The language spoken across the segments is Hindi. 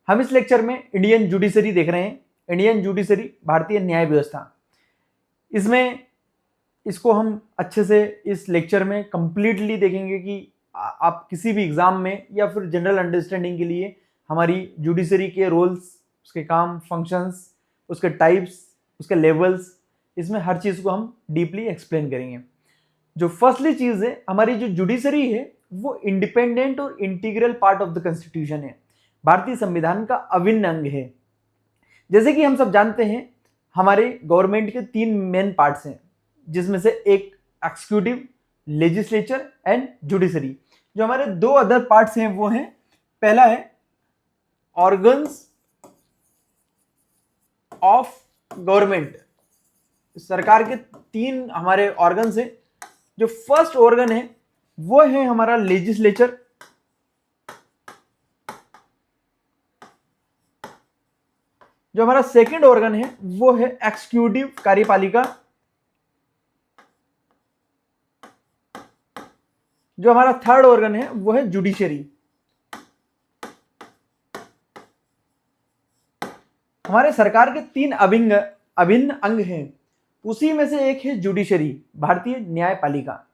हम इस लेक्चर में इंडियन जुडिशरी देख रहे हैं। इंडियन जुडिशरी भारतीय न्याय व्यवस्था, इसमें इसको हम अच्छे से इस लेक्चर में कंप्लीटली देखेंगे कि आप किसी भी एग्जाम में या फिर जनरल अंडरस्टैंडिंग के लिए हमारी जुडिशरी के रोल्स, उसके काम, फंक्शंस, उसके टाइप्स, उसके लेवल्स, इसमें हर चीज़ को हम डीपली एक्सप्लेन करेंगे। जो फर्स्टली चीज़ है, हमारी जो जुडिशरी है वो इंडिपेंडेंट और integral part of the constitution है, भारतीय संविधान का अभिन्न अंग है। जैसे कि हम सब जानते हैं हमारे गवर्नमेंट के 3 मेन पार्ट्स हैं, जिसमें से एक एक्सिक्यूटिव, लेजिस्लेचर एंड जुडिशरी। जो हमारे 2 अदर पार्ट्स हैं वो हैं, पहला है ऑर्गन्स ऑफ गवर्नमेंट। सरकार के 3 हमारे ऑर्गन्स हैं। जो फर्स्ट ऑर्गन है वो है हमारा लेजिस्लेचर, जो हमारा सेकंड ऑर्गन है वो है एक्सिक्यूटिव, कार्यपालिका, जो हमारा थर्ड ऑर्गन है वो है जुडिशरी। हमारे सरकार के 3 अभिन्न अंग हैं, उसी में से एक है जुडिशरी, भारतीय न्यायपालिका।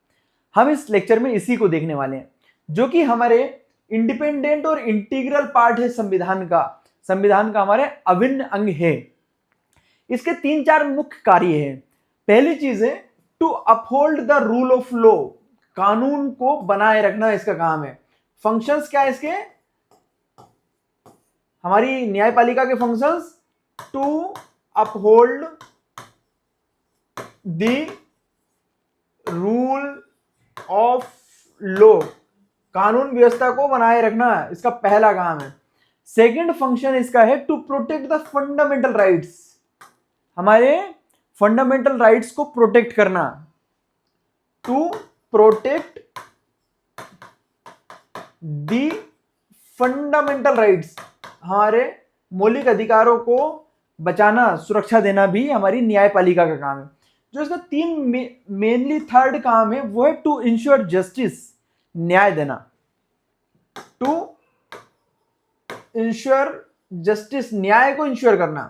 हम इस लेक्चर में इसी को देखने वाले हैं, जो कि हमारे इंडिपेंडेंट और इंटीग्रल पार्ट है संविधान का हमारे अभिन्न अंग है। इसके 3-4 मुख्य कार्य हैं। पहली चीज है to uphold the rule of law, कानून को बनाए रखना इसका काम है। फंक्शंस क्या है इसके, हमारी न्यायपालिका के functions, to uphold the rule of law, कानून व्यवस्था को बनाए रखना इसका पहला काम है। सेकंड फंक्शन इसका है to protect the fundamental rights, हमारे फंडामेंटल राइट्स को प्रोटेक्ट करना। To protect the fundamental rights, हमारे मौलिक अधिकारों को बचाना, सुरक्षा देना भी हमारी न्यायपालिका का काम है। जो इसका 3 मेनली थर्ड काम है वो है टू इंश्योर जस्टिस, न्याय देना। टू इंश्योर जस्टिस, न्याय को इंश्योर करना,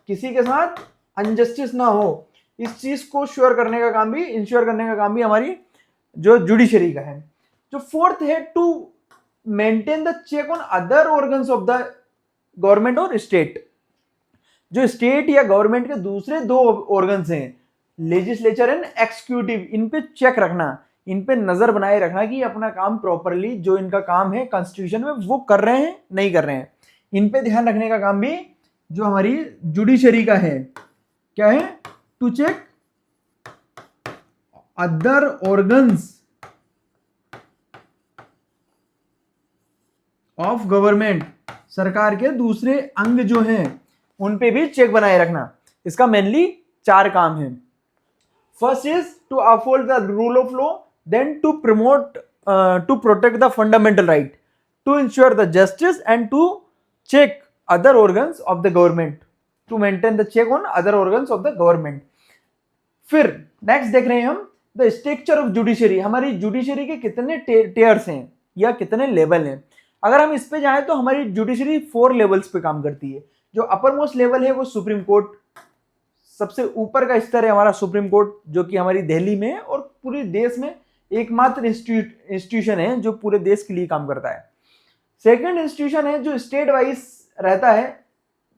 किसी के साथ अनजस्टिस ना हो, इस चीज को इंश्योर करने का काम भी हमारी जो जुडिशरी का है। जो फोर्थ है to maintain the check on other organs of the government और स्टेट। जो स्टेट या गवर्नमेंट के दूसरे 2 ऑर्गन्स हैं, लेजिस्लेचर एंड एक्सिक्यूटिव, इन पे चेक रखना, इन पे नजर बनाए रखना कि अपना काम प्रॉपरली, जो इनका काम है कॉन्स्टिट्यूशन में, वो कर रहे हैं नहीं कर रहे हैं। इन पे ध्यान रखने का काम भी जो हमारी जुडिशरी का है। क्या है, to check other organs of government, सरकार के दूसरे अंग जो हैं उन पे भी चेक बनाए रखना। इसका मेनली 4 काम है। First is to uphold the rule of law, then to protect the fundamental right, to ensure the justice and to check other organs of the government, to maintain the check on other organs of the government. फिर नेक्स्ट देख रहे हैं हम द स्ट्रक्चर ऑफ जुडिशरी, हमारी जुडिशरी के कितने टेयर्स हैं या कितने लेवल हैं। अगर हम इस पे जाएं तो हमारी जुडिशरी 4 लेवल्स पे काम करती है। जो अपर मोस्ट लेवल है वो सुप्रीम कोर्ट, सबसे ऊपर का स्तर है हमारा सुप्रीम कोर्ट, जो कि हमारी दिल्ली में और पूरे देश में एकमात्र इंस्टीट्यूशन है जो पूरे देश के लिए काम करता है। सेकंड इंस्टीट्यूशन है जो स्टेट वाइज रहता है,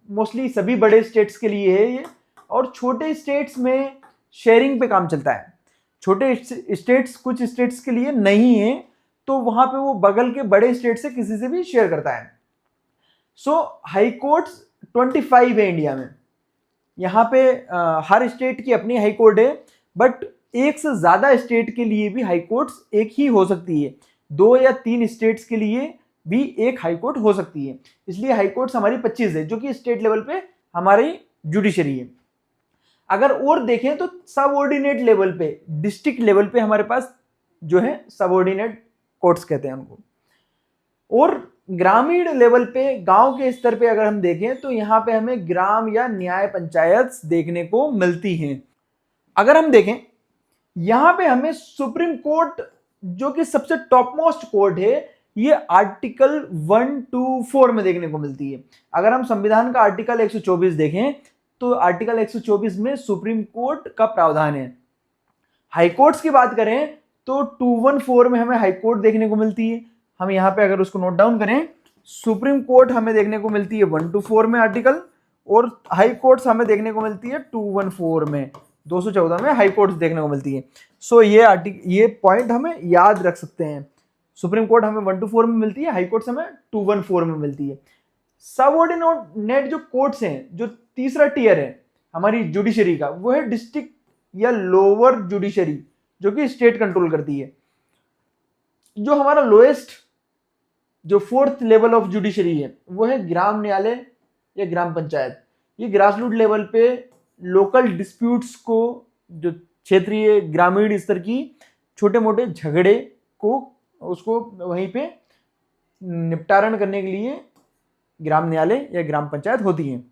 मोस्टली सभी बड़े स्टेट्स के लिए है ये, और छोटे स्टेट्स में शेयरिंग पे काम चलता है। छोटे स्टेट्स कुछ स्टेट्स के लिए नहीं है, तो वहां पे वो बगल के बड़े स्टेट से किसी से भी शेयर करता है। सो हाई कोर्ट्स 25 है इंडिया में। यहाँ पे हर स्टेट की अपनी हाई कोर्ट है, बट एक से ज्यादा स्टेट के लिए भी हाई कोर्ट्स एक ही हो सकती है। 2 या 3 स्टेट्स के लिए भी एक हाई कोर्ट हो सकती है। इसलिए हाई कोर्ट्स हमारी 25 है, जो कि स्टेट लेवल पे हमारी जुडिशरी है। अगर और देखें तो सब ऑर्डिनेट लेवल पे, डिस्ट्रिक्ट लेवल पे हमारे पास जो है सब ऑर्डिनेट कोर्ट्स कहते हैं उनको। और ग्रामीण लेवल पे, गांव के स्तर पे अगर हम देखें तो यहाँ पे हमें ग्राम या न्याय पंचायत देखने को मिलती हैं। अगर हम देखें यहाँ पे हमें सुप्रीम कोर्ट, जो कि सबसे टॉप मोस्ट कोर्ट है, ये आर्टिकल 124 में देखने को मिलती है। अगर हम संविधान का आर्टिकल 124 देखें तो आर्टिकल 124 में सुप्रीम कोर्ट का प्रावधान है। हाई कोर्ट्स की बात करें तो 214 में हमें हाई कोर्ट देखने को मिलती है। हम यहाँ पे अगर उसको नोट डाउन करें, सुप्रीम कोर्ट हमें देखने को मिलती है 124 में आर्टिकल, और हाई कोर्ट्स हमें देखने को मिलती है 214 में, 214 में हाई कोर्ट्स देखने को मिलती है। सो ये पॉइंट हमें याद रख सकते हैं। सुप्रीम कोर्ट हमें 124 में मिलती है, हाई कोर्ट्स हमें 214 में मिलती है। सबऑर्डिनेट जो कोर्ट्स हैं, जो तीसरा टियर है हमारी जुडिशरी का, वो है डिस्ट्रिक्ट या लोअर जुडिशरी, जो कि स्टेट कंट्रोल करती है। जो हमारा लोएस्ट, जो फोर्थ लेवल ऑफ जुडिशरी है, वो है ग्राम न्यायालय या ग्राम पंचायत। ये ग्रासरूट लेवल पे लोकल डिस्प्यूट्स को, जो क्षेत्रीय ग्रामीण स्तर की छोटे मोटे झगड़े को, उसको वहीं पे निपटारण करने के लिए ग्राम न्यायालय या ग्राम पंचायत होती है।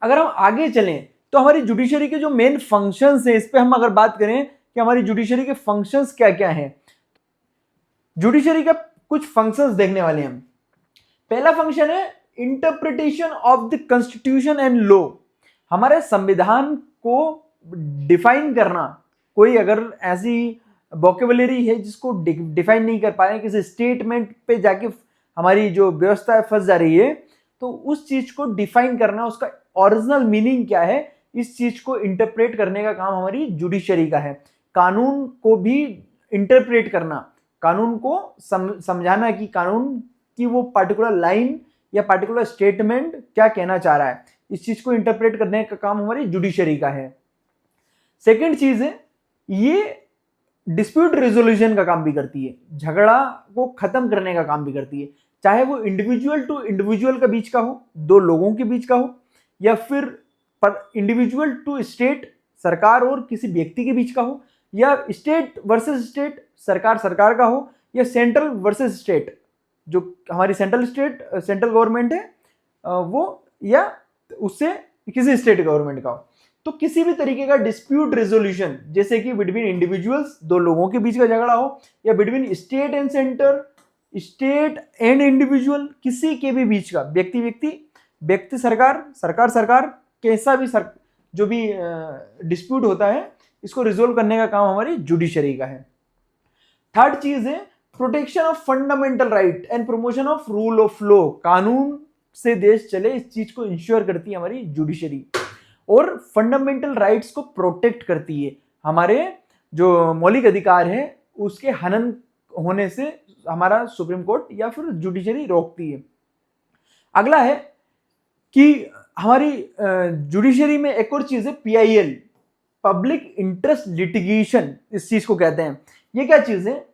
अगर हम आगे चलें तो हमारी जुडिशरी के जो मेन फंक्शंस हैं, इस पे हम अगर बात करें कि हमारी जुडिशरी के फंक्शंस क्या क्या हैं, जुडिशरी का कुछ फंक्शंस देखने वाले हैं हम। पहला फंक्शन है interpretation of the constitution and law. हमारे संविधान को डिफाइन करना। कोई अगर ऐसी वोकेबुलरी है जिसको डिफाइन नहीं कर पा रहे हैं, किसी स्टेटमेंट पे जाके हमारी जो व्यवस्था फंस जा रही है, तो उस चीज को डिफाइन करना, उसका ओरिजिनल मीनिंग क्या है, इस चीज को इंटरप्रेट करने का काम हमारी जुडिशरी का है। कानून को भी इंटरप्रेट करना, कानून को समझाना कि कानून की वो पर्टिकुलर लाइन या पर्टिकुलर स्टेटमेंट क्या कहना चाह रहा है, इस चीज को इंटरप्रेट करने का काम हमारी जुडिशरी का है। सेकंड चीज है, ये डिस्प्यूट रेजोल्यूशन का काम भी करती है, झगड़ा को खत्म करने का काम भी करती है, चाहे वो इंडिविजुअल टू इंडिविजुअल के बीच का हो, दो लोगों के बीच का हो, या फिर इंडिविजुअल टू स्टेट, सरकार और किसी व्यक्ति के बीच का हो, या स्टेट वर्सेस स्टेट, सरकार सरकार का हो, या सेंट्रल वर्सेस स्टेट, जो हमारी सेंट्रल गवर्नमेंट है वो, या उससे किसी स्टेट गवर्नमेंट का हो। तो किसी भी तरीके का डिस्प्यूट रेजोल्यूशन, जैसे कि बिटवीन इंडिविजुअल्स, दो लोगों के बीच का झगड़ा हो, या between state and centre, state and individual, किसी के भी बीच का, व्यक्ति सरकार, सरकार, कैसा भी जो भी डिस्प्यूट होता है, इसको रिजोल्व करने का काम हमारी जुडिशरी का है। थर्ड चीज है protection of fundamental right and promotion of rule of law. कानून से देश चले, इस चीज को इंश्योर करती है हमारी जुडिशरी, और फंडामेंटल राइट्स को प्रोटेक्ट करती है। हमारे जो मौलिक अधिकार है उसके हनन होने से हमारा सुप्रीम कोर्ट या फिर जुडिशरी रोकती है। अगला है कि हमारी जुडिशरी में एक और चीज है PIL, पब्लिक इंटरेस्ट लिटिगेशन, इस चीज को कहते हैं। ये क्या चीज है?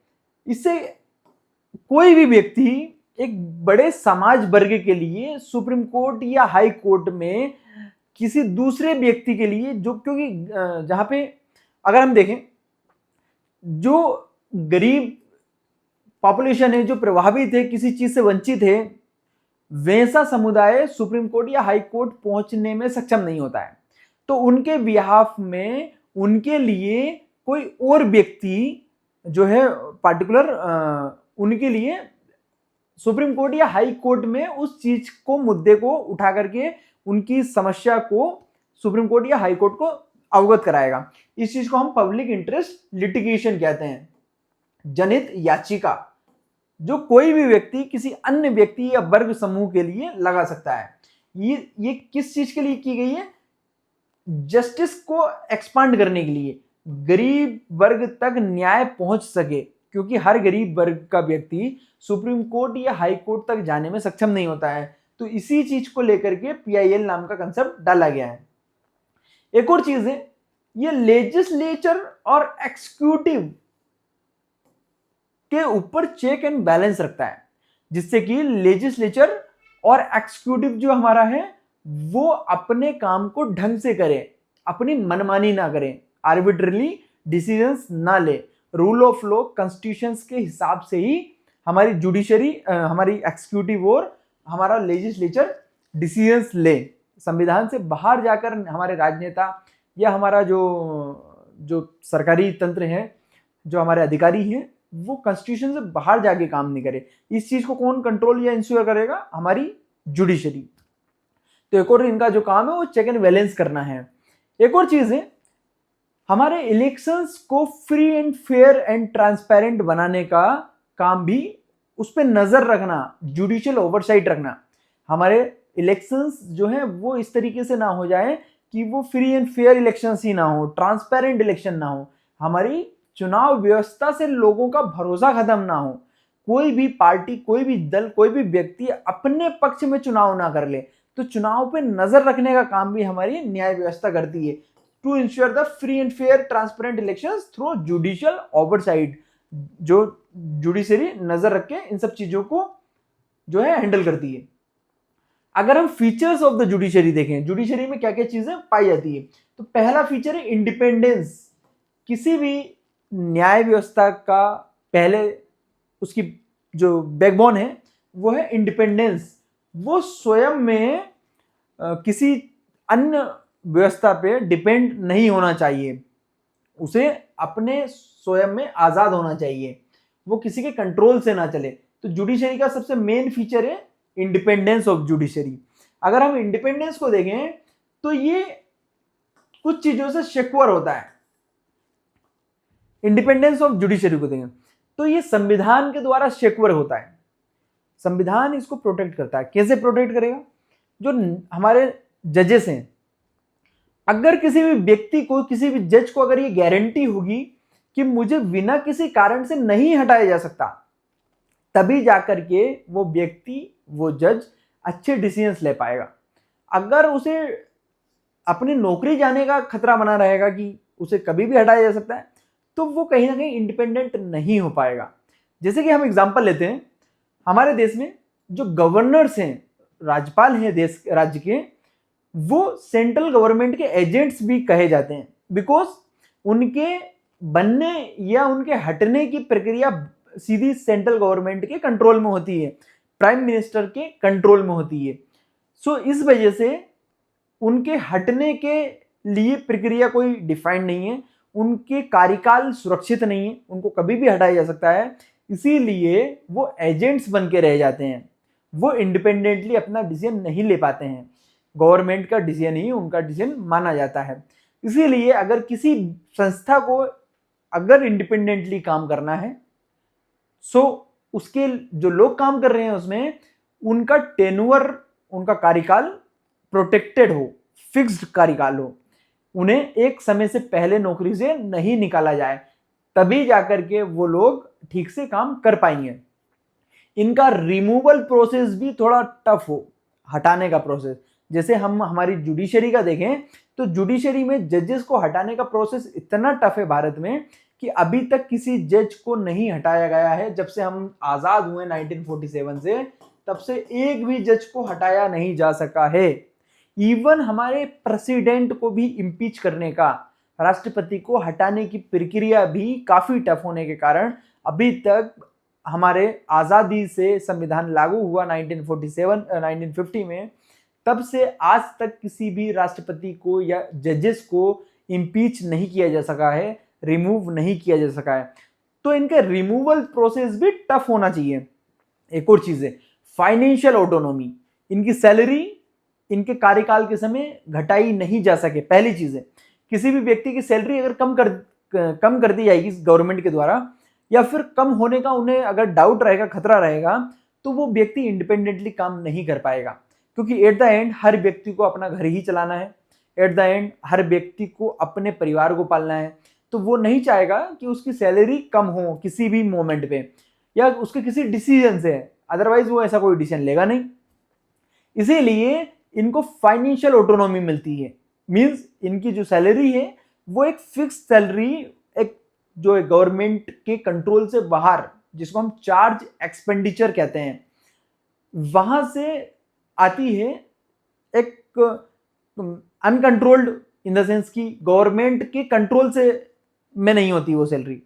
इससे कोई भी व्यक्ति एक बड़े समाज वर्ग के लिए सुप्रीम कोर्ट या हाई कोर्ट में किसी दूसरे व्यक्ति के लिए, जो क्योंकि जहां पे अगर हम देखें जो गरीब पॉपुलेशन है, जो प्रभावित है, किसी चीज से वंचित है, वैसा समुदाय सुप्रीम कोर्ट या हाई कोर्ट पहुंचने में सक्षम नहीं होता है। तो उनके बिहाफ में, उनके लिए कोई और व्यक्ति जो है पार्टिकुलर, उनके लिए सुप्रीम कोर्ट या हाई कोर्ट में उस चीज को, मुद्दे को उठा करके उनकी समस्या को सुप्रीम कोर्ट या हाई कोर्ट को अवगत कराएगा। इस चीज को हम पब्लिक इंटरेस्ट लिटिगेशन कहते हैं, जनहित याचिका, जो कोई भी व्यक्ति किसी अन्य व्यक्ति या वर्ग समूह के लिए लगा सकता है। ये किस चीज के लिए की गई है? जस्टिस को एक्सपांड करने के लिए, गरीब वर्ग तक न्याय पहुंच सके, क्योंकि हर गरीब वर्ग का व्यक्ति सुप्रीम कोर्ट या हाई कोर्ट तक जाने में सक्षम नहीं होता है। तो इसी चीज को लेकर के PIL नाम का कंसेप्ट डाला गया है। एक और चीज है, ये लेजिस्लेचर और एक्सिक्यूटिव के ऊपर चेक एंड बैलेंस रखता है, जिससे कि लेजिस्लेचर और एक्सिक्यूटिव जो हमारा है वो अपने काम को ढंग से करे, अपनी मनमानी ना करें, आर्बिट्रली डिसीजंस ना ले, रूल ऑफ लॉ, कॉन्स्टिट्यूशंस के हिसाब से ही हमारी जुडिशरी, हमारी एक्सिक्यूटिव और हमारा लेजिस्लेचर डिसीजंस ले। संविधान से बाहर जाकर हमारे राजनेता या हमारा जो सरकारी तंत्र है, जो हमारे अधिकारी हैं, वो कॉन्स्टिट्यूशन से बाहर जाके काम नहीं करे। इस चीज को कौन कंट्रोल या इंश्योर करेगा? हमारी जुडिशरी। तो एक और इनका जो काम है वो चेक एंड बैलेंस करना है। एक और चीज है, हमारे इलेक्शंस को free and fair and transparent बनाने का काम भी, उस पर नजर रखना, जुडिशियल ओवरसाइट रखना। हमारे इलेक्शंस जो है वो इस तरीके से ना हो जाए कि वो फ्री एंड फेयर इलेक्शंस ही ना हो, ट्रांसपेरेंट इलेक्शन ना हो, हमारी चुनाव व्यवस्था से लोगों का भरोसा खत्म ना हो, कोई भी पार्टी, कोई भी दल, कोई भी व्यक्ति अपने पक्ष में चुनाव ना कर ले। तो चुनाव पे नजर रखने का काम भी हमारी न्याय व्यवस्था करती है, to ensure the free and fair transparent elections through judicial oversight. जो जुडिशरी नजर रख के इन सब चीजों को जो है हैंडल करती है। अगर हम फीचर्स ऑफ द जुडिशरी देखें, जुडिशरी में क्या क्या चीजें पाई जाती है, तो पहला फीचर है इंडिपेंडेंस। किसी भी न्याय व्यवस्था का पहले उसकी जो बैकबोन है वो है इंडिपेंडेंस। वो स्वयं में किसी अन्य व्यवस्था पे डिपेंड नहीं होना चाहिए, उसे अपने स्वयं में आजाद होना चाहिए, वो किसी के कंट्रोल से ना चले। तो जुडिशरी का सबसे मेन फीचर है इंडिपेंडेंस ऑफ जुडिशरी। अगर हम इंडिपेंडेंस को देखें तो ये कुछ चीजों से सिक्योर होता है। इंडिपेंडेंस ऑफ जुडिशरी को देखें तो ये संविधान के द्वारा सिक्योर होता है, संविधान इसको प्रोटेक्ट करता है। कैसे प्रोटेक्ट करेगा? जो हमारे जजेस हैं, अगर किसी भी व्यक्ति को, किसी भी जज को अगर ये गारंटी होगी कि मुझे बिना किसी कारण से नहीं हटाया जा सकता, तभी जाकर के वो व्यक्ति, वो जज अच्छे डिसीजंस ले पाएगा। अगर उसे अपनी नौकरी जाने का खतरा बना रहेगा कि उसे कभी भी हटाया जा सकता है, तो वो कहीं ना कहीं इंडिपेंडेंट नहीं हो पाएगा। जैसे कि हम एग्जांपल लेते हैं, हमारे देश में जो गवर्नर्स हैं, राज्यपाल हैं देश राज्य के, वो सेंट्रल गवर्नमेंट के एजेंट्स भी कहे जाते हैं, बिकॉज उनके बनने या उनके हटने की प्रक्रिया सीधी सेंट्रल गवर्नमेंट के कंट्रोल में होती है, प्राइम मिनिस्टर के कंट्रोल में होती है। सो इस वजह से उनके हटने के लिए प्रक्रिया कोई डिफाइंड नहीं है, उनके कार्यकाल सुरक्षित नहीं है, उनको कभी भी हटाया जा सकता है। इसीलिए वो एजेंट्स बन के रह जाते हैं, वो इंडिपेंडेंटली अपना डिसीजन नहीं ले पाते हैं, गवर्नमेंट का डिसीजन ही उनका डिसीजन माना जाता है। इसीलिए अगर किसी संस्था को अगर इंडिपेंडेंटली काम करना है, सो उसके जो लोग काम कर रहे हैं उसमें उनका टेन्योर, उनका कार्यकाल प्रोटेक्टेड हो, फिक्स्ड कार्यकाल हो, उन्हें एक समय से पहले नौकरी से नहीं निकाला जाए, तभी जाकर के वो लोग ठीक से काम कर पाएंगे। इनका रिमूवल प्रोसेस भी थोड़ा टफ हो, हटाने का प्रोसेस। जैसे हम हमारी जुडिशरी का देखें तो जुडिशरी में जजेस को हटाने का प्रोसेस इतना टफ है भारत में कि अभी तक किसी जज को नहीं हटाया गया है। जब से हम आजाद हुए 1947 से, तब से एक भी जज को हटाया नहीं जा सका है। इवन हमारे प्रेसिडेंट को भी इम्पीच करने का, राष्ट्रपति को हटाने की प्रक्रिया भी काफी टफ होने के कारण अभी तक हमारे आजादी से संविधान लागू हुआ 1950 में, तब से आज तक किसी भी राष्ट्रपति को या जजेस को इम्पीच नहीं किया जा सका है, रिमूव नहीं किया जा सका है। तो इनका रिमूवल प्रोसेस भी टफ होना चाहिए। एक और चीज है फाइनेंशियल ऑटोनॉमी, इनकी सैलरी इनके कार्यकाल के समय घटाई नहीं जा सके। पहली चीज है, किसी भी व्यक्ति की सैलरी अगर कम कर दी जाएगी गवर्नमेंट के द्वारा, या फिर कम होने का उन्हें अगर डाउट रहेगा, खतरा रहेगा, तो वो व्यक्ति इंडिपेंडेंटली काम नहीं कर पाएगा। क्योंकि एट द एंड हर व्यक्ति को अपना घर ही चलाना है, एट द एंड हर व्यक्ति को अपने परिवार को पालना है, तो वो नहीं चाहेगा कि उसकी सैलरी कम हो किसी भी मोमेंट पे या उसके किसी डिसीजन से, अदरवाइज वो ऐसा कोई डिसीजन लेगा नहीं। इसीलिए इनको फाइनेंशियल ऑटोनॉमी मिलती है, मींस इनकी जो सैलरी है वो एक फिक्स सैलरी, एक जो है गवर्नमेंट के कंट्रोल से बाहर, जिसको हम चार्ज एक्सपेंडिचर कहते हैं, वहां से आती है। एक अनकंट्रोल्ड इन द सेंस कि गवर्नमेंट के कंट्रोल से में नहीं होती वो सैलरी,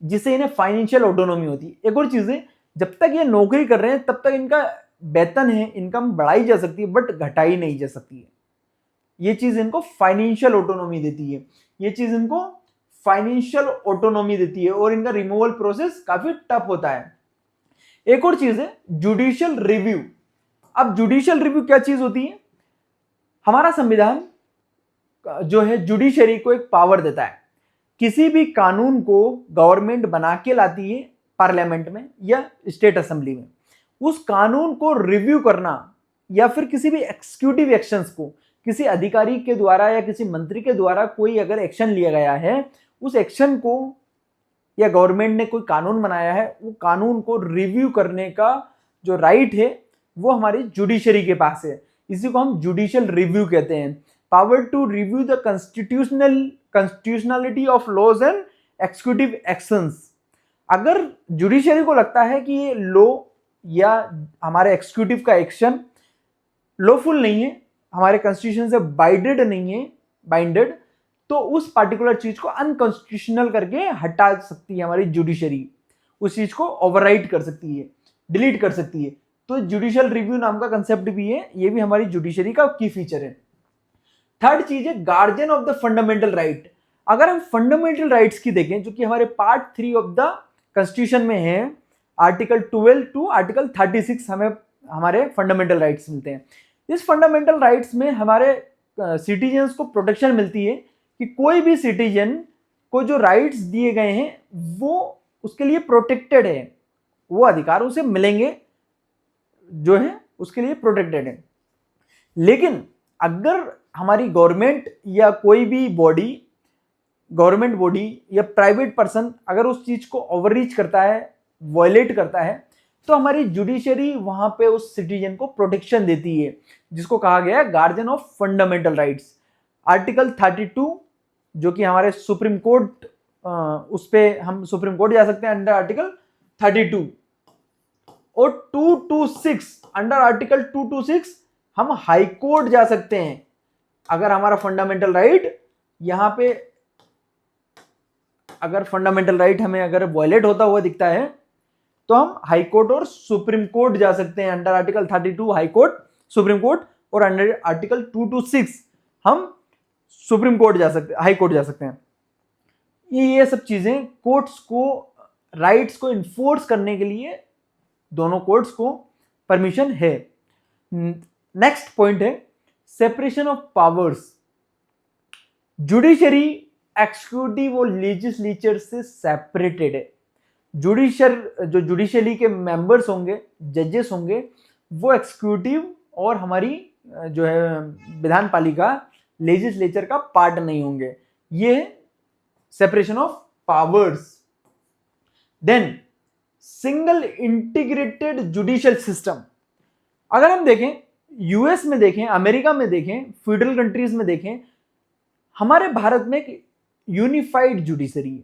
जिससे इन्हें फाइनेंशियल ऑटोनॉमी होती है। एक और चीज है, जब तक ये नौकरी कर रहे हैं तब तक इनका वेतन है, इनकम बढ़ाई जा सकती है बट घटाई नहीं जा सकती है। ये चीज इनको फाइनेंशियल ऑटोनॉमी देती है, ये चीज इनको फाइनेंशियल ऑटोनॉमी देती है और इनका रिमूवल प्रोसेस काफी टफ होता है। एक और चीज है जुडिशियल रिव्यू। अब जुडिशियल रिव्यू क्या चीज होती है? हमारा संविधान जो है जुडिशरी को एक पावर देता है, किसी भी कानून को गवर्नमेंट बना के लाती है पार्लियामेंट में या स्टेट असेंबली में, उस कानून को रिव्यू करना या फिर किसी भी एक्सिक्यूटिव एक्शंस को किसी अधिकारी के द्वारा या किसी मंत्री के द्वारा कोई अगर एक्शन लिया गया है, उस एक्शन को या गवर्नमेंट ने कोई कानून बनाया है, वो कानून को रिव्यू करने का जो राइट है वो हमारी जुडिशरी के पास है। इसी को हम जुडिशियल रिव्यू कहते हैं। Power to review the constitutionality of laws and executive actions. अगर जुडिशरी को लगता है कि ये लॉ या हमारे एक्सिक्यूटिव का एक्शन लॉफुल नहीं है, हमारे कॉन्स्टिट्यूशन से बाइंडेड, तो उस पार्टिकुलर चीज को अनकॉन्स्टिट्यूशनल करके हटा सकती है हमारी जुडिशरी, उस चीज को ओवरराइड कर सकती है, डिलीट कर सकती है। तो जुडिशियल रिव्यू नाम का कंसेप्ट भी है, ये भी हमारी जुडिशरी का की फीचर है। थर्ड चीज है guardian of the fundamental right. अगर हम फंडामेंटल राइट्स की देखें जो कि हमारे पार्ट 3 ऑफ द कॉन्स्टिट्यूशन में है, आर्टिकल 12 टू आर्टिकल 36 हमें हमारे फंडामेंटल राइट्स मिलते हैं। इस फंडामेंटल राइट्स में हमारे सिटीजन्स को प्रोटेक्शन मिलती है कि कोई भी सिटीजन को जो राइट्स दिए गए हैं वो उसके लिए प्रोटेक्टेड है, वो अधिकार उसे मिलेंगे जो है उसके लिए प्रोटेक्टेड है। लेकिन अगर हमारी गवर्नमेंट या कोई भी बॉडी, गवर्नमेंट बॉडी या प्राइवेट पर्सन अगर उस चीज को ओवररीच करता है, वायलेट करता है, तो हमारी जुडिशरी वहां पे उस सिटीजन को प्रोटेक्शन देती है, जिसको कहा गया है guardian of fundamental rights. Article 32 जो कि हमारे सुप्रीम कोर्ट, उस पे हम सुप्रीम कोर्ट जा सकते हैं अंडर आर्टिकल 32, और 226 अंडर आर्टिकल 226 हम हाई कोर्ट जा सकते हैं। अगर हमारा फंडामेंटल राइट यहां पे, अगर फंडामेंटल राइट हमें अगर वायलेट होता हुआ दिखता है तो हम हाई कोर्ट और सुप्रीम कोर्ट जा सकते हैं। Under article 32 high court, supreme court, और अंडर आर्टिकल 226 हम सुप्रीम कोर्ट जा सकते, हाई कोर्ट जा सकते हैं। ये सब चीजें कोर्ट्स को राइट्स को इन्फोर्स करने के लिए दोनों कोर्ट्स को परमिशन है। नेक्स्ट पॉइंट है separation of powers. Judiciary executive और लेजिस्लेचर से सेपरेटेड है। जो जुडिशरी के मेंबर्स होंगे, जजेस होंगे, वो एक्सिक्यूटिव और हमारी जो है विधान पालिका, लेजिस्लेचर का पार्ट नहीं होंगे। ये separation of powers. Then single integrated judicial system. अगर हम देखें यूएस में देखें, अमेरिका में देखें, फेडरल कंट्रीज में देखें, हमारे भारत में एक यूनिफाइड जुडिशरी है।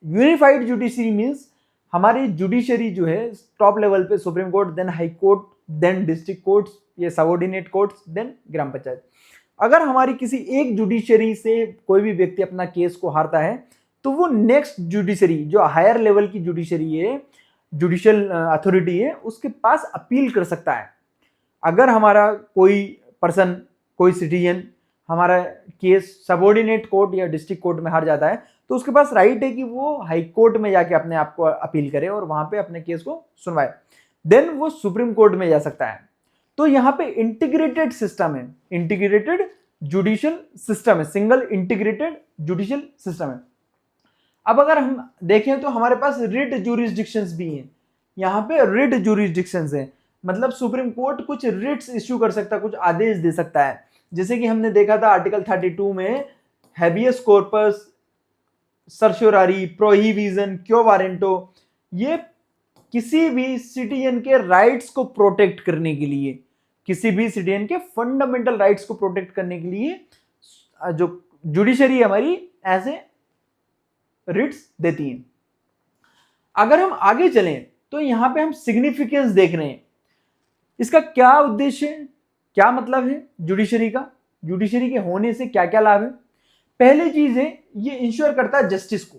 यूनिफाइड जुडिशरी मींस हमारी जुडिशरी जो है टॉप लेवल पे supreme court, then high court, then district courts, ये subordinate courts, then gram panchayat. अगर हमारी किसी एक जुडिशरी से कोई भी व्यक्ति अपना केस को हारता है तो वो नेक्स्ट जुडिशरी जो हायर लेवल की जुडिशरी है, जुडिशियल अथॉरिटी है, उसके पास अपील कर सकता है। अगर हमारा कोई पर्सन, कोई सिटीजन हमारा केस सबऑर्डिनेट कोर्ट या डिस्ट्रिक्ट कोर्ट में हार जाता है तो उसके पास राइट है कि वो हाई कोर्ट में जाके अपने आप को अपील करे और वहां पे अपने केस को सुनवाए, देन वो सुप्रीम कोर्ट में जा सकता है। तो यहाँ पे इंटीग्रेटेड सिस्टम है, इंटीग्रेटेड जुडिशियल सिस्टम है, सिंगल इंटीग्रेटेड जुडिशियल सिस्टम है। अब अगर हम देखें तो हमारे पास रिट ज्यूरिसडिक्शंस भी हैं। यहाँ पे रिट ज्यूरिसडिक्शंस है, मतलब सुप्रीम कोर्ट कुछ रिट्स इश्यू कर सकता है, कुछ आदेश दे सकता है। जैसे कि हमने देखा था आर्टिकल 32 में habeas corpus, certiorari, prohibition, quo warranto, ये किसी भी सिटीजन के राइट्स को प्रोटेक्ट करने के लिए, किसी भी सिटीजन के फंडामेंटल राइट्स को प्रोटेक्ट करने के लिए जो जुडिशरी हमारी ऐसे रिट्स देती है। अगर हम आगे चलें तो यहां पे हम सिग्निफिकेंस देख रहे हैं, इसका क्या उद्देश्य है, क्या मतलब है जुडिशरी का, जुडिशरी के होने से क्या क्या लाभ है। पहली चीज है ये इंश्योर करता है जस्टिस को,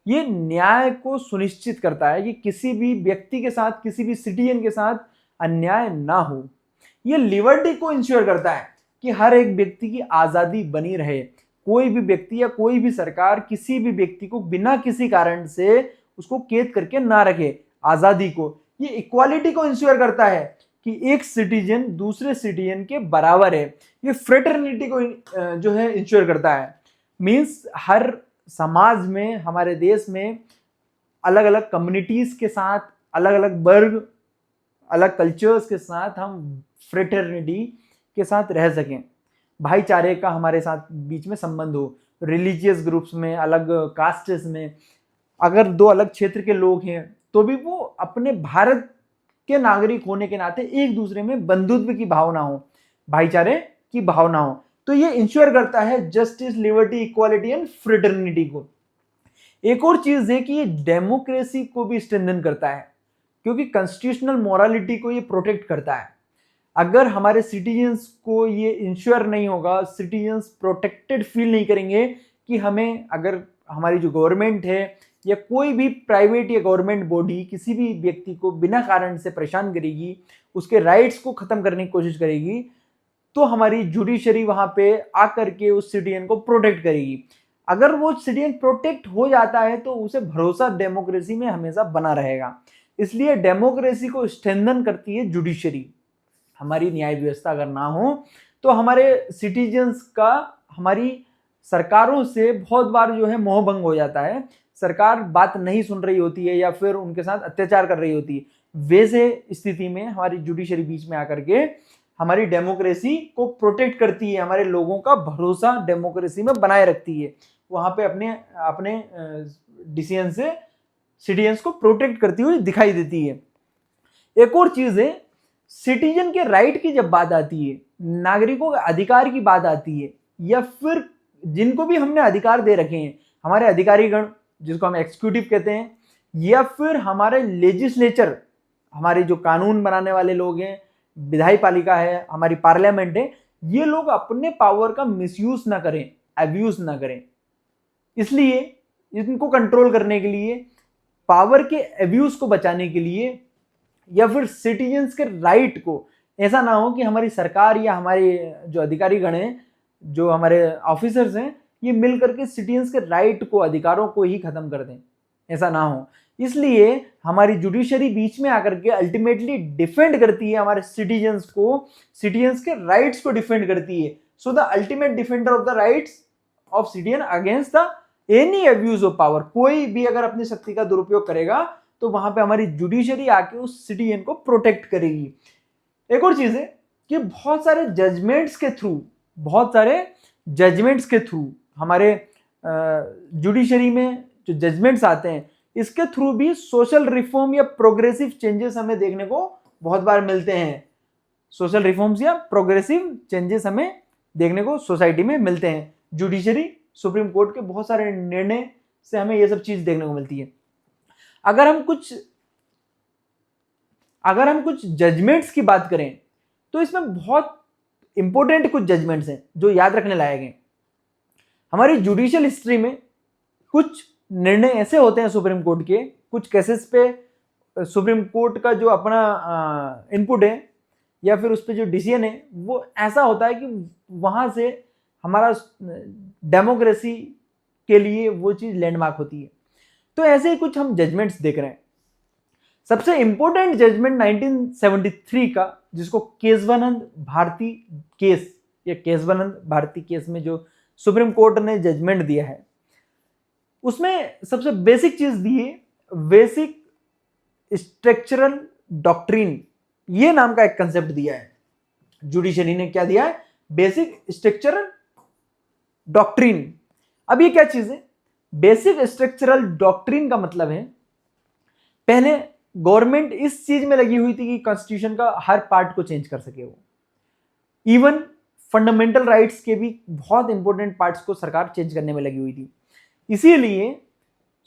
ये न्याय को सुनिश्चित करता है कि किसी भी व्यक्ति के साथ, किसी भी सिटीजन के साथ अन्याय ना हो। ये लिबर्टी को इंश्योर करता है कि हर एक व्यक्ति की आजादी बनी रहे, कोई भी व्यक्ति या कोई भी सरकार किसी भी व्यक्ति को बिना किसी कारण से उसको कैद करके ना रखे। आजादी को, ये इक्वालिटी को इंश्योर करता है कि एक सिटीजन दूसरे सिटीजन के बराबर है। ये फ्रेटर्निटी को जो है इंश्योर करता है। मीन्स हर समाज में, हमारे देश में अलग अलग कम्युनिटीज के साथ, अलग अलग वर्ग, अलग कल्चर्स के साथ हम फ्रेटर्निटी के साथ रह सकें, भाईचारे का हमारे साथ बीच में संबंध हो। रिलीजियस ग्रुप्स में, अलग कास्ट्स में अगर दो अलग क्षेत्र के लोग हैं तो भी वो अपने भारत के नागरिक होने के नाते एक दूसरे में बंधुत्व की भावना हो, भाईचारे की भावना हो। तो ये इंश्योर करता है justice, liberty, equality and fraternity को। एक और चीज है कि ये डेमोक्रेसी को भी स्ट्रेंथन करता है, क्योंकि कॉन्स्टिट्यूशनल मोरालिटी को ये प्रोटेक्ट करता है। अगर हमारे सिटीजन्स को ये इंश्योर नहीं होगा, सिटीजन्स प्रोटेक्टेड फील नहीं करेंगे कि हमें, अगर हमारी जो गवर्नमेंट है या कोई भी प्राइवेट या गवर्नमेंट बॉडी किसी भी व्यक्ति को बिना कारण से परेशान करेगी, उसके राइट्स को खत्म करने की कोशिश करेगी, तो हमारी जुडिशरी वहां पे आकर के उस सिटीजन को प्रोटेक्ट करेगी। अगर वो सिटीजन प्रोटेक्ट हो जाता है तो उसे भरोसा डेमोक्रेसी में हमेशा बना रहेगा। इसलिए डेमोक्रेसी को स्ट्रेंथन करती है जुडिशरी। हमारी न्याय व्यवस्था अगर ना हो तो हमारे सिटीजन्स का हमारी सरकारों से बहुत बार जो है मोहभंग हो जाता है। सरकार बात नहीं सुन रही होती है या फिर उनके साथ अत्याचार कर रही होती है। वैसे स्थिति में हमारी जुडिशरी बीच में आकर के हमारी डेमोक्रेसी को प्रोटेक्ट करती है, हमारे लोगों का भरोसा डेमोक्रेसी में बनाए रखती है। वहां पे अपने अपने डिसीजन से सिटीजन्स को प्रोटेक्ट करती हुई दिखाई देती है। एक और चीज है, सिटीजन के राइट की जब बात आती है, नागरिकों के अधिकार की बात आती है, या फिर जिनको भी हमने अधिकार दे रखे हैं, हमारे अधिकारीगण जिसको हम एग्जीक्यूटिव कहते हैं, या फिर हमारे लेजिस्लेचर, हमारे जो कानून बनाने वाले लोग हैं, विधायी पालिका है, हमारी पार्लियामेंट है, ये लोग अपने पावर का मिसयूज ना करें, अब्यूज ना करें। इसलिए इनको कंट्रोल करने के लिए, पावर के अब्यूज को बचाने के लिए, या फिर सिटीजन्स के राइट को, ऐसा ना हो कि हमारी सरकार या हमारे जो अधिकारी गण हैं, जो हमारे ऑफिसर्स हैं, ये मिल करके सिटीजन्स के राइट को, अधिकारों को ही खत्म कर दें, ऐसा ना हो। इसलिए हमारी जुडिशरी बीच में आकर के अल्टीमेटली डिफेंड करती है हमारे सिटीजन्स को, सिटीजन्स के राइट्स को डिफेंड करती है। So the ultimate defender of the rights of citizen against the any abuse of power. कोई भी अगर अपनी शक्ति का दुरुपयोग करेगा तो वहां पे हमारी जुडिशरी आके उस सिटीजन को प्रोटेक्ट करेगी। एक और चीज है कि बहुत सारे जजमेंट्स के थ्रू हमारे जुडिशरी में जो जजमेंट्स आते हैं, इसके थ्रू भी सोशल रिफॉर्म या प्रोग्रेसिव चेंजेस हमें देखने को बहुत बार मिलते हैं। सोशल रिफॉर्म्स या प्रोग्रेसिव चेंजेस हमें देखने को सोसाइटी में मिलते हैं। जुडिशरी, सुप्रीम कोर्ट के बहुत सारे निर्णय से हमें ये सब चीज देखने को मिलती है। अगर हम कुछ जजमेंट्स की बात करें तो इसमें बहुत इंपॉर्टेंट कुछ जजमेंट्स हैं जो याद रखने लायक हैं। हमारी जुडिशियल हिस्ट्री में कुछ निर्णय ऐसे होते हैं सुप्रीम कोर्ट के, कुछ केसेस पे सुप्रीम कोर्ट का जो अपना इनपुट है या फिर उस पर जो डिसीजन है, वो ऐसा होता है कि वहां से हमारा डेमोक्रेसी के लिए वो चीज लैंडमार्क होती है। तो ऐसे ही कुछ हम जजमेंट्स देख रहे हैं। सबसे इंपॉर्टेंट जजमेंट 1973 का, जिसको केशवानंद भारती केस या केशवानंद भारती केस में जो सुप्रीम कोर्ट ने जजमेंट दिया है, उसमें सबसे बेसिक चीज दी है, बेसिक स्ट्रक्चरल डॉक्ट्रिन, ये नाम का एक कंसेप्ट दिया है। जुडिशरी ने क्या दिया है? Basic structural doctrine. अब ये क्या चीज है? बेसिक स्ट्रक्चरल डॉक्ट्रिन का मतलब है, पहले गवर्नमेंट इस चीज में लगी हुई थी कि कॉन्स्टिट्यूशन का हर पार्ट को चेंज कर सके। वो इवन फंडामेंटल राइट्स के भी बहुत इंपॉर्टेंट पार्ट्स को सरकार चेंज करने में लगी हुई थी। इसीलिए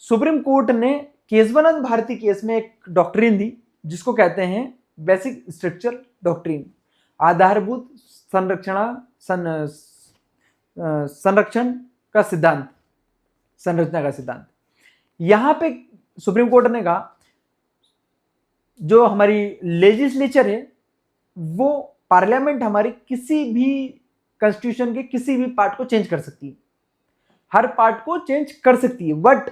सुप्रीम कोर्ट ने केशवानंद भारती केस में एक डॉक्ट्रिन दी जिसको कहते हैं बेसिक स्ट्रक्चर डॉक्ट्रिन, आधारभूत संरक्षण का सिद्धांत, संरचना का सिद्धांत। यहां पे सुप्रीम कोर्ट ने कहा जो हमारी लेजिस्लेचर है, वो पार्लियामेंट हमारी किसी भी कॉन्स्टिट्यूशन के किसी भी पार्ट को चेंज कर सकती है। हर पार्ट को चेंज कर सकती है, बट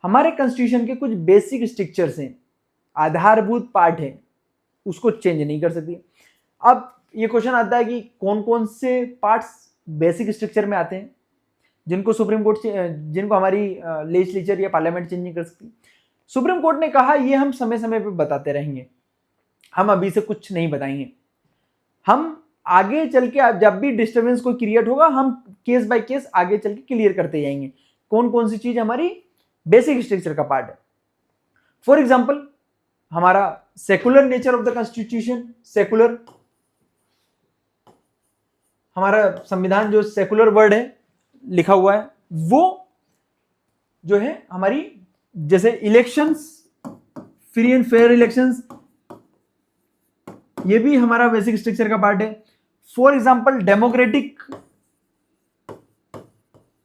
हमारे कॉन्स्टिट्यूशन के कुछ बेसिक स्ट्रक्चर्स हैं, आधारभूत पार्ट है, उसको चेंज नहीं कर सकती। अब ये क्वेश्चन आता है कि कौन कौन से पार्ट्स बेसिक स्ट्रक्चर में आते हैं जिनको सुप्रीम कोर्ट जिनको हमारी लेजिस्लेचर या पार्लियामेंट चेंज नहीं कर सकती। सुप्रीम कोर्ट ने कहा ये हम समय समय पे बताते रहेंगे, हम अभी से कुछ नहीं बताएंगे, हम आगे चल के जब भी डिस्टर्बेंस कोई क्रिएट होगा हम केस बाय केस आगे चल के क्लियर करते जाएंगे कौन कौन सी चीज हमारी बेसिक स्ट्रक्चर का पार्ट है। फॉर एग्जाम्पल हमारा secular nature of the constitution, secular, हमारा संविधान जो सेकुलर वर्ड है लिखा हुआ है, वो जो है हमारी जैसे elections, free and fair elections, ये भी हमारा बेसिक स्ट्रक्चर का पार्ट है। फॉर एग्जाम्पल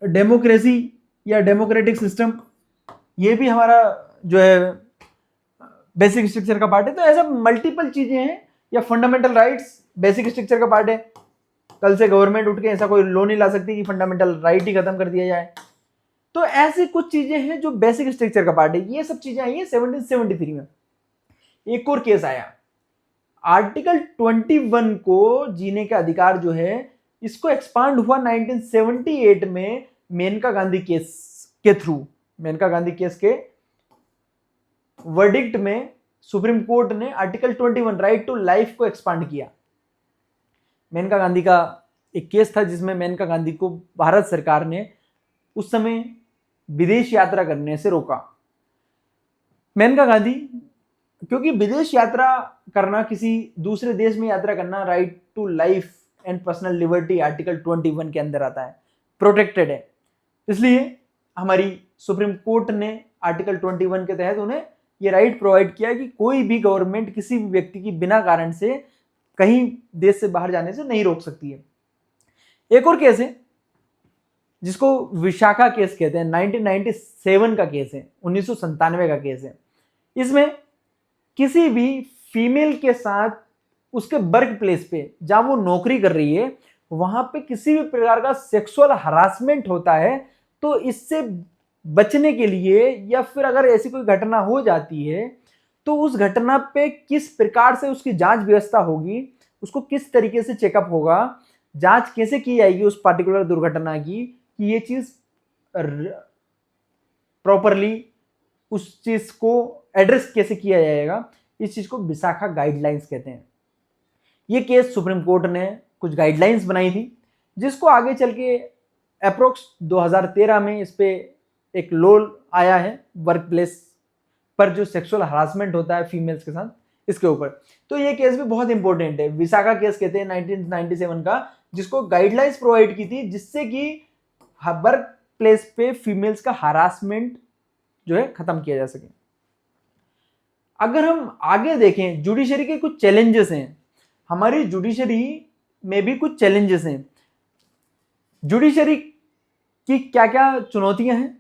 डेमोक्रेसी या डेमोक्रेटिक सिस्टम, ये भी हमारा जो है बेसिक स्ट्रक्चर का पार्ट है। तो ऐसा मल्टीपल चीजें हैं, या फंडामेंटल राइट्स बेसिक स्ट्रक्चर का पार्ट है। कल से गवर्नमेंट उठ के ऐसा कोई लॉ नहीं ला सकती कि फंडामेंटल राइट ही खत्म कर दिया जाए। तो ऐसी कुछ चीजें हैं जो बेसिक स्ट्रक्चर का पार्ट है। ये सब चीजें आई है 1773 में। एक और केस आया, आर्टिकल 21 को जीने का अधिकार जो है, इसको एक्सपांड हुआ 1978 में मेनका गांधी केस के थ्रू। मेनका गांधी केस के वर्डिक्ट में सुप्रीम कोर्ट ने आर्टिकल 21 राइट टू लाइफ को एक्सपांड किया। मेनका गांधी का एक केस था जिसमें मेनका गांधी को भारत सरकार ने उस समय विदेश यात्रा करने से रोका। मेनका गांधी, क्योंकि विदेश यात्रा करना, किसी दूसरे देश में यात्रा करना right to life and personal liberty article 21 के अंदर आता है, प्रोटेक्टेड है, इसलिए हमारी सुप्रीम कोर्ट ने आर्टिकल 21 के तहत उन्हें ये राइट प्रोवाइड किया कि कोई भी गवर्नमेंट किसी भी व्यक्ति की बिना कारण से कहीं देश से बाहर जाने से नहीं रोक सकती है। एक और केस है जिसको विशाखा केस कहते हैं, 1997 का केस है, 1997 का केस है। इसमें किसी भी फीमेल के साथ उसके वर्क प्लेस पे जहां वो नौकरी कर रही है वहां पे किसी भी प्रकार का सेक्सुअल हरासमेंट होता है, तो इससे बचने के लिए या फिर अगर ऐसी कोई घटना हो जाती है तो उस घटना पे किस प्रकार से उसकी जांच व्यवस्था होगी, उसको किस तरीके से चेकअप होगा, जांच कैसे की जाएगी उस पार्टिकुलर दुर्घटना की, कि ये चीज प्रॉपरली उस चीज को एड्रेस कैसे किया जाएगा, इस चीज को विशाखा गाइडलाइंस कहते हैं। ये केस सुप्रीम कोर्ट ने कुछ गाइडलाइंस बनाई थी जिसको आगे चल के अप्रोक्स 2013 में इस पे एक लॉ आया है वर्क प्लेस पर जो सेक्सुअल हरासमेंट होता है फीमेल्स के साथ, इसके ऊपर। तो ये केस भी बहुत इंपॉर्टेंट है, विशाखा केस कहते हैं 1997 का, जिसको गाइडलाइंस प्रोवाइड की थी जिससे कि वर्क प्लेस पे फीमेल्स का हरासमेंट जो है खत्म किया जा सके। अगर हम आगे देखें, जुडिशरी के कुछ चैलेंजेस हैं, हमारी जुडिशरी में भी कुछ चैलेंजेस हैं। जुडिशरी की क्या क्या चुनौतियां हैं?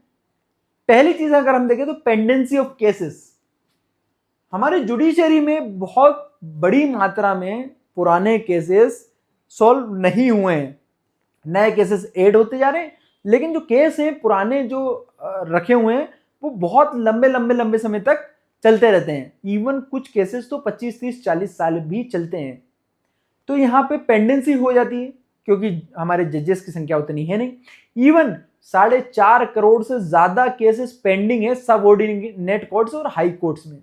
पहली चीज अगर हम देखें तो पेंडेंसी ऑफ केसेस। हमारे जुडिशरी में बहुत बड़ी मात्रा में पुराने केसेस सॉल्व नहीं हुए हैं, नए केसेस ऐड होते जा रहे हैं, लेकिन जो केस हैं पुराने जो रखे हुए हैं वो बहुत लंबे समय तक चलते रहते हैं। इवन कुछ केसेस तो 25, 30, 40 साल भी चलते हैं। तो यहाँ पे पेंडेंसी हो जाती है क्योंकि हमारे जजेस की संख्या उतनी है नहीं। इवन 4.5 करोड़ से ज्यादा केसेस पेंडिंग है सब ऑर्डिनेट कोर्ट्स और हाई कोर्ट्स में।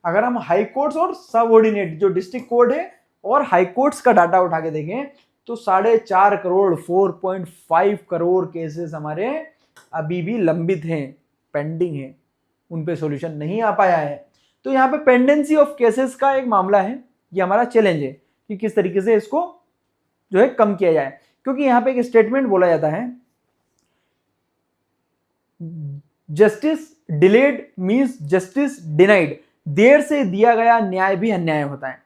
अगर हम हाई कोर्ट्स और सब ऑर्डिनेट जो डिस्ट्रिक्ट कोर्ट है और हाई कोर्ट्स का डाटा उठा के देखें तो 4.5 करोड़ 4.5 करोड़ केसेस हमारे अभी भी लंबित हैं, पेंडिंग हैं, उन पे सॉल्यूशन नहीं आ पाया है। तो यहाँ पे पेंडेंसी ऑफ केसेस का एक मामला है, ये हमारा चैलेंज है कि किस तरीके से इसको जो है कम किया जाए। क्योंकि यहाँ पे एक स्टेटमेंट बोला जाता है, justice delayed means justice denied, देर से दिया गया न्याय भी अन्याय होता है।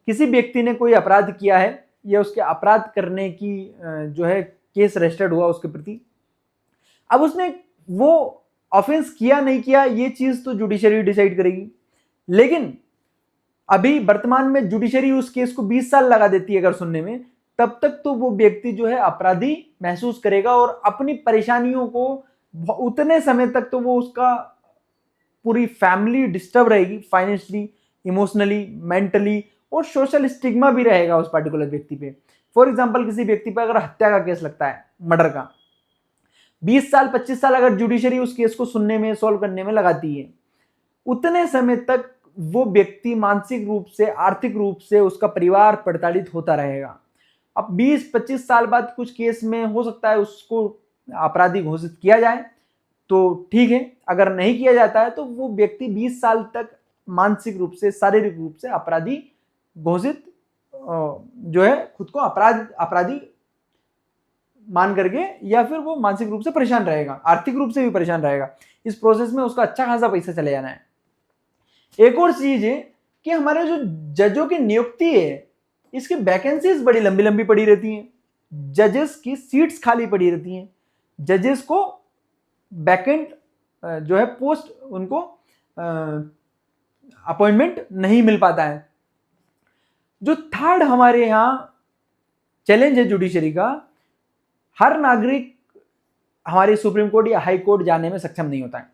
किसी व्यक्ति ने कोई अपराध किया है या उसके अपराध करने की जो है केस रजिस्टर्ड हुआ उसके प्रति, अब उसने वो ऑफेंस किया नहीं किया ये चीज तो जुडिशरी डिसाइड करेगी, लेकिन अभी वर्तमान में जुडिशरी उस केस को 20 साल लगा देती है अगर सुनने में, तब तक तो वो व्यक्ति जो है अपराधी महसूस करेगा और अपनी परेशानियों को उतने समय तक तो वो उसका पूरी फैमिली डिस्टर्ब रहेगी, फाइनेंशियली, इमोशनली, मेंटली, और सोशल स्टिग्मा भी रहेगा उस पर्टिकुलर व्यक्ति पे। फॉर एग्जांपल किसी व्यक्ति पर अगर हत्या का केस लगता है, मर्डर का, 20 साल 25 साल अगर जुडिशरी उस केस को सुनने में, सॉल्व करने में लगाती है, उतने समय तक वो व्यक्ति मानसिक रूप से, आर्थिक रूप से, उसका परिवार प्रताड़ित होता रहेगा। अब 20-25 साल बाद कुछ केस में हो सकता है उसको अपराधी घोषित किया जाए तो ठीक है, अगर नहीं किया जाता है तो वो व्यक्ति 20 साल तक मानसिक रूप से, शारीरिक रूप से अपराधी घोषित जो है खुद को अपराधी मान करके, या फिर वो मानसिक रूप से परेशान रहेगा, आर्थिक रूप से भी परेशान रहेगा। इस प्रोसेस में उसका अच्छा खासा पैसा चले जाना है। एक और चीज है कि हमारे जो जजों की नियुक्ति है, इसकी वैकेंसीज बड़ी लंबी लंबी पड़ी रहती हैं, जजेस की सीट्स खाली पड़ी रहती हैं, जजेस को वैकेंट जो है पोस्ट, उनको अपॉइंटमेंट नहीं मिल पाता है। जो थर्ड हमारे यहाँ चैलेंज है जुडिशरी का, हर नागरिक हमारे सुप्रीम कोर्ट या हाई कोर्ट जाने में सक्षम नहीं होता है,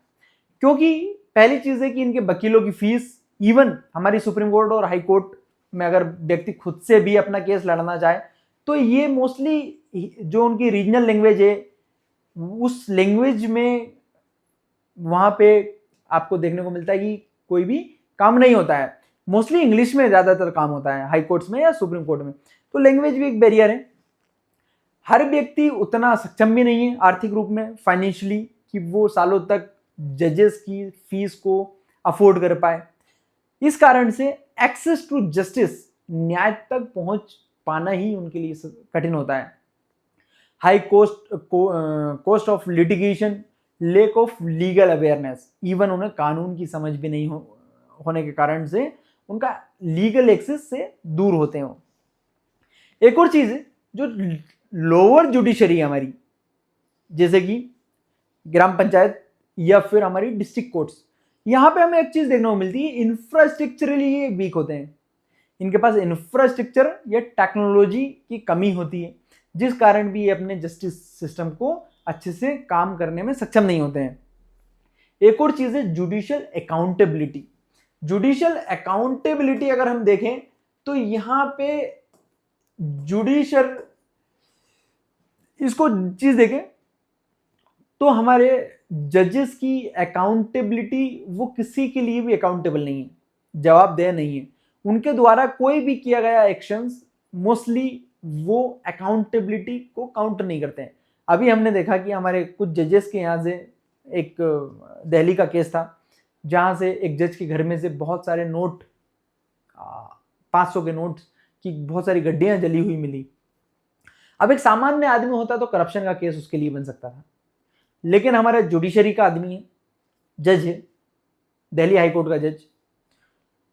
क्योंकि पहली चीज है कि इनके वकीलों की फीस, इवन हमारी सुप्रीम कोर्ट और हाई कोर्ट में अगर व्यक्ति खुद से भी अपना केस लड़ना चाहे तो ये मोस्टली जो उनकी रीजनल लैंग्वेज है उस लैंग्वेज में वहां पे आपको देखने को मिलता है कि कोई भी काम नहीं होता है। मोस्टली इंग्लिश में ज्यादातर काम होता है हाई कोर्ट्स में या सुप्रीम कोर्ट में, तो लैंग्वेज भी एक बैरियर है। हर व्यक्ति उतना सक्षम भी नहीं है आर्थिक रूप में, फाइनेंशियली, कि वो सालों तक जजेस की फीस को अफोर्ड कर पाए। इस कारण से एक्सेस टू जस्टिस, न्याय तक पहुंच पाना ही उनके लिए कठिन होता है। High cost of litigation, lake of legal awareness, even उन्हें कानून की समझ भी नहीं होने के कारण से उनका लीगल एक्सेस से दूर होते हैं। एक और चीज है, जो लोअर जुडिशरी हमारी, जैसे कि ग्राम पंचायत या फिर हमारी डिस्ट्रिक्ट कोर्ट्स, यहां पे हमें एक चीज देखने को मिलती है, इंफ्रास्ट्रक्चरली ये वीक होते हैं। इनके पास इंफ्रास्ट्रक्चर या टेक्नोलॉजी की कमी होती है, जिस कारण भी ये अपने जस्टिस सिस्टम को अच्छे से काम करने में सक्षम नहीं होते हैं। एक और चीज है जुडिशियल अकाउंटेबिलिटी। जुडिशियल अकाउंटेबिलिटी अगर हम देखें तो यहां पे जुडिशियल, इसको चीज देखें तो हमारे जजेस की अकाउंटेबिलिटी, वो किसी के लिए भी अकाउंटेबल नहीं है, जवाबदेह नहीं है। उनके द्वारा कोई भी किया गया एक्शंस मोस्टली वो अकाउंटेबिलिटी को काउंट नहीं करते हैं। अभी हमने देखा कि हमारे कुछ जजेस के यहाँ से एक दिल्ली का केस था, जहाँ से एक जज के घर में से बहुत सारे नोट, 500 के नोट की बहुत सारी गड्डियाँ जली हुई मिली। अब एक सामान्य आदमी होता तो करप्शन का केस उसके लिए बन सकता था, लेकिन हमारा जुडिशरी का आदमी है, जज है, दिल्ली हाई कोर्ट का जज,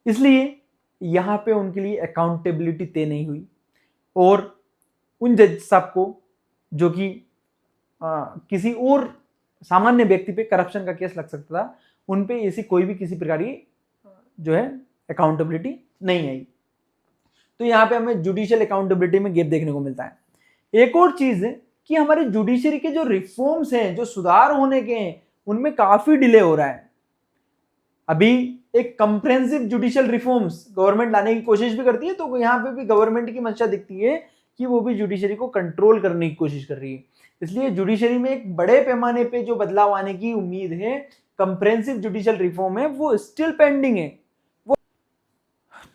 इसलिए यहाँ पे उनके लिए अकाउंटेबिलिटी तय नहीं हुई। और उन जज साहब को, जो कि किसी और सामान्य व्यक्ति पे करप्शन का केस लग सकता था, उन पे ऐसी कोई भी किसी प्रकार की जो है अकाउंटेबिलिटी नहीं आई। तो यहाँ पे हमें जुडिशियल अकाउंटेबिलिटी में गैप देखने को मिलता है। एक और चीज है कि हमारे जुडिशरी के जो रिफॉर्म्स हैं, जो सुधार होने के हैं, उनमें काफी डिले हो रहा है। अभी एक कंप्रेहेंसिव जुडिशियल रिफॉर्म्स गवर्नमेंट लाने की कोशिश भी करती है, तो यहाँ पे भी गवर्नमेंट की मंशा दिखती है कि वो भी जुडिशरी को कंट्रोल करने की कोशिश कर रही है। इसलिए जुडिशरी में एक बड़े पैमाने पे जो बदलाव आने की उम्मीद है, कंप्रेहेंसिव जुडिशियल रिफॉर्म है, वो स्टिल पेंडिंग है। वो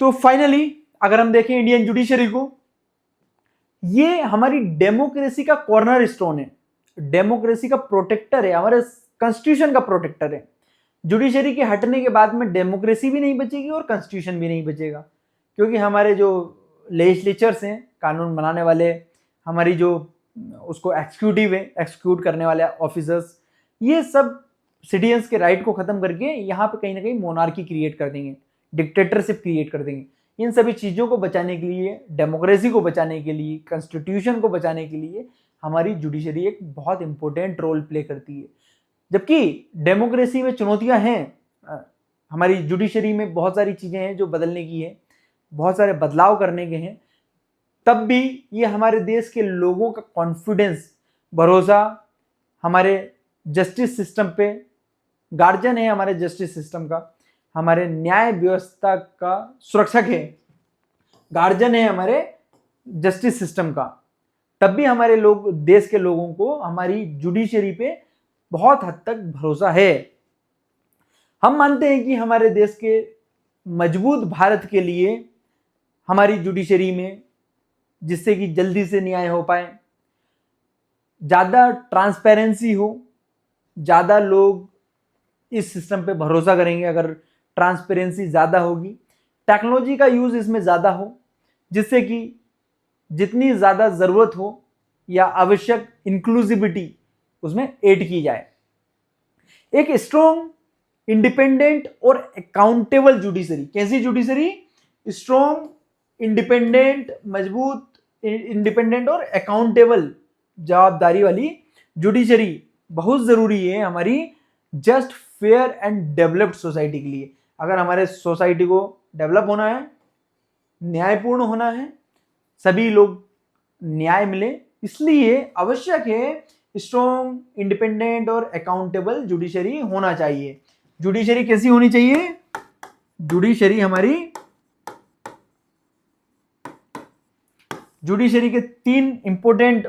तो फाइनली अगर हम देखें इंडियन जुडिशरी को, ये हमारी डेमोक्रेसी का कॉर्नर स्टोन है, डेमोक्रेसी का प्रोटेक्टर है, हमारे कॉन्स्टिट्यूशन का प्रोटेक्टर है। जुडिशरी के हटने के बाद में डेमोक्रेसी भी नहीं बचेगी और कॉन्स्टिट्यूशन भी नहीं बचेगा, क्योंकि हमारे जो लेजिस्लेचर्स हैं, कानून बनाने वाले, हमारी जो उसको एक्सिक्यूटिव है, एक्सिक्यूट करने वाले ऑफिसर्स, ये सब सिटीजन्स के राइट को खत्म करके यहाँ पे कहीं ना कहीं मोनार्की क्रिएट कर देंगे, डिक्टेटरशिप क्रिएट कर देंगे। इन सभी चीज़ों को बचाने के लिए, डेमोक्रेसी को बचाने के लिए, कॉन्स्टिट्यूशन को बचाने के लिए हमारी जुडिशरी एक बहुत इंपॉर्टेंट रोल प्ले करती है। जबकि डेमोक्रेसी में चुनौतियां हैं, हमारी जुडिशरी में बहुत सारी चीज़ें हैं जो बदलने की है, बहुत सारे बदलाव करने के हैं, तब भी ये हमारे देश के लोगों का कॉन्फिडेंस, भरोसा हमारे जस्टिस सिस्टम पे, गार्जियन है हमारे जस्टिस सिस्टम का, हमारे न्याय व्यवस्था का सुरक्षक है, गार्जियन है हमारे जस्टिस सिस्टम का, तब भी हमारे लोग, देश के लोगों को हमारी जुडिशरी पे बहुत हद तक भरोसा है। हम मानते हैं कि हमारे देश के मजबूत भारत के लिए हमारी जुडिशरी में, जिससे कि जल्दी से न्याय हो पाए, ज़्यादा ट्रांसपेरेंसी हो, ज़्यादा लोग इस सिस्टम पे भरोसा करेंगे अगर ट्रांसपेरेंसी ज़्यादा होगी, टेक्नोलॉजी का यूज़ इसमें ज़्यादा हो, जिससे कि जितनी ज़्यादा ज़रूरत हो या आवश्यक इंक्लूसिविटी उसमें ऐड की जाए। एक स्ट्रॉन्ग, इंडिपेंडेंट और अकाउंटेबल जुडिशरी। कैसी जुडिशरी? स्ट्रॉन्ग, इंडिपेंडेंट, मजबूत, इंडिपेंडेंट और अकाउंटेबल, जवाबदारी वाली जुडिशरी बहुत ज़रूरी है हमारी just, fair and developed society के लिए। अगर हमारे सोसाइटी को डेवलप होना है, न्यायपूर्ण होना है, सभी लोग न्याय मिले, इसलिए आवश्यक है स्ट्रॉन्ग, इंडिपेंडेंट और अकाउंटेबल जुडिशरी होना चाहिए। जुडिशरी कैसी होनी चाहिए? जुडिशरी हमारी, जुडिशरी के 3 इंपॉर्टेंट: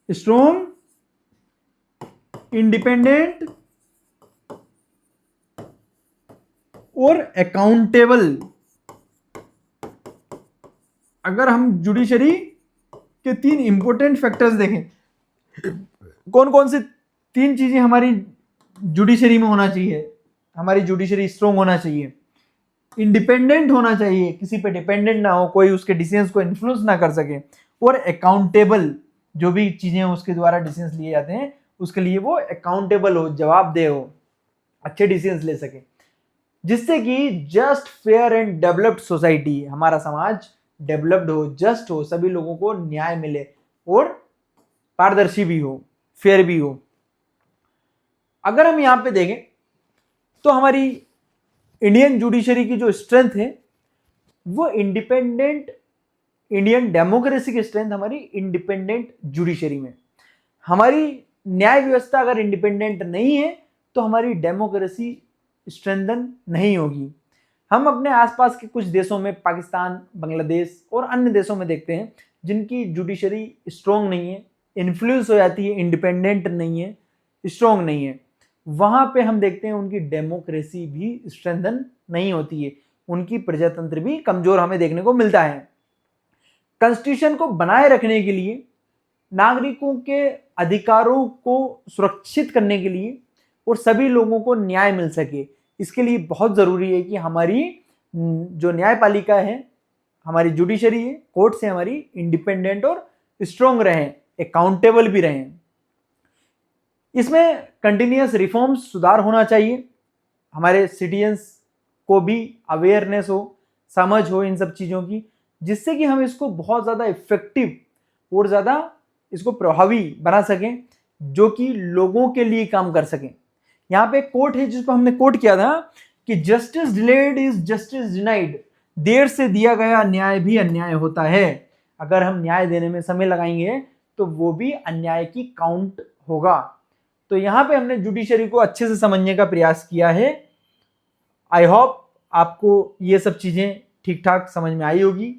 स्ट्रॉन्ग, इंडिपेंडेंट और अकाउंटेबल। अगर हम जुडिशरी के 3 इंपॉर्टेंट फैक्टर्स देखें, कौन कौन से 3 चीजें हमारी जुडिशरी में होना चाहिए? हमारी जुडिशरी स्ट्रॉन्ग होना चाहिए, इंडिपेंडेंट होना चाहिए, किसी पे डिपेंडेंट ना हो, कोई उसके डिसीजंस को इन्फ्लुएंस ना कर सके, और अकाउंटेबल, जो भी चीजें उसके द्वारा डिसीजंस लिए जाते हैं उसके लिए वो अकाउंटेबल हो, जवाबदेह हो, अच्छे डिसीजंस ले सके, जिससे कि just, fair and developed society, हमारा समाज डेवलप्ड हो, जस्ट हो, सभी लोगों को न्याय मिले और पारदर्शी भी हो, फेयर भी हो। अगर हम यहां पे देखें तो हमारी इंडियन जुडिशरी की जो स्ट्रेंथ है वो इंडिपेंडेंट, इंडियन डेमोक्रेसी की स्ट्रेंथ हमारी इंडिपेंडेंट जुडिशरी में। हमारी न्याय व्यवस्था अगर इंडिपेंडेंट नहीं है तो हमारी डेमोक्रेसी स्ट्रेंथन नहीं होगी। हम अपने आसपास के कुछ देशों में, पाकिस्तान, बांग्लादेश और अन्य देशों में देखते हैं जिनकी जुडिशरी स्ट्रॉन्ग नहीं है, इन्फ्लुएंस हो जाती है, इंडिपेंडेंट नहीं है, स्ट्रॉन्ग नहीं है, वहां पे हम देखते हैं उनकी डेमोक्रेसी भी स्ट्रेंथन नहीं होती है, उनकी प्रजातंत्र भी कमजोर हमें देखने को मिलता है। कॉन्स्टिट्यूशन को बनाए रखने के लिए, नागरिकों के अधिकारों को सुरक्षित करने के लिए और सभी लोगों को न्याय मिल सके, इसके लिए बहुत ज़रूरी है कि हमारी जो न्यायपालिका है, हमारी जुडिशरी है, कोर्ट से हमारी इंडिपेंडेंट और स्ट्रॉन्ग रहें, अकाउंटेबल भी रहें। इसमें कंटिन्यूअस रिफॉर्म्स, सुधार होना चाहिए, हमारे सिटीजन्स को भी अवेयरनेस हो, समझ हो इन सब चीज़ों की, जिससे कि हम इसको बहुत ज़्यादा इफेक्टिव और ज़्यादा इसको प्रभावी बना सकें, जो कि लोगों के लिए काम कर सकें। यहाँ पे कोट है जिसको हमने कोट किया था कि justice delayed is justice denied, देर से दिया गया न्याय भी अन्याय होता है। अगर हम न्याय देने में समय लगाएंगे तो वो भी अन्याय की काउंट होगा। तो यहाँ पे हमने जुडिशरी को अच्छे से समझने का प्रयास किया है। आई होप आपको ये सब चीज़ें ठीक ठाक समझ में आई होगी।